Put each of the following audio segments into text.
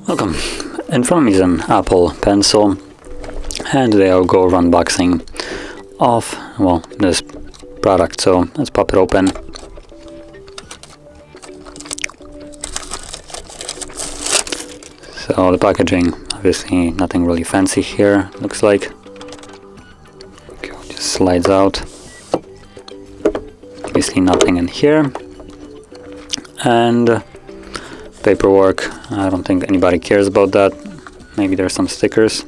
Welcome. In front of me is an Apple Pencil, and today I'll go over unboxing of, well, this product. So let's pop it open. So the packaging, obviously nothing really fancy here, looks like. Okay, it just slides out. Obviously nothing in here. And paperwork, I don't think anybody cares about that. Maybe there's some stickers,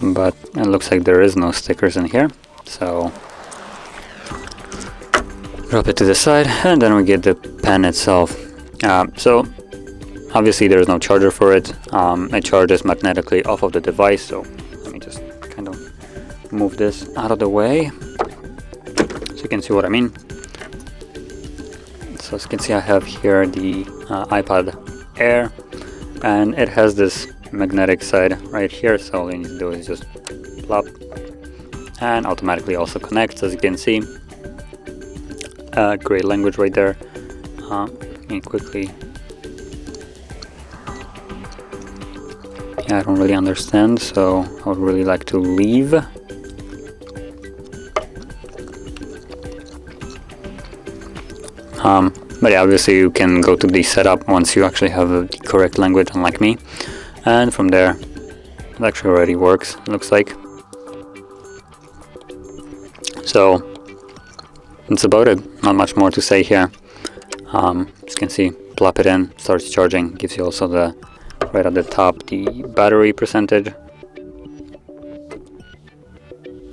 but it looks like there is no stickers in here. So drop it to the side, and then we get the pen itself. So obviously there's no charger for it. It charges magnetically off of the device. So let me just kind of move this out of the way so you can see what I mean. So as you can see, I have here the iPad Air, and it has this magnetic side right here. So all you need to do is just plop, and automatically also connects, as you can see. Great language right there. Let me quickly. Yeah, I don't really understand, so I would really like to leave. But yeah, obviously you can go to the setup once you actually have the correct language, unlike me. And from there, it actually already works, it looks like. So that's about it. Not much more to say here. As you can see, plop it in, starts charging. Gives you also the right at the top the battery percentage.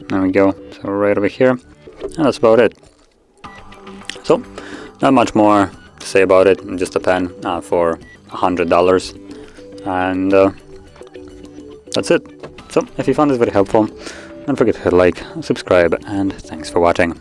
There we go. So right over here, and that's about it. So not much more to say about it. Just a pen for $100, and that's it. So if you found this video helpful, don't forget to hit like, subscribe, and thanks for watching.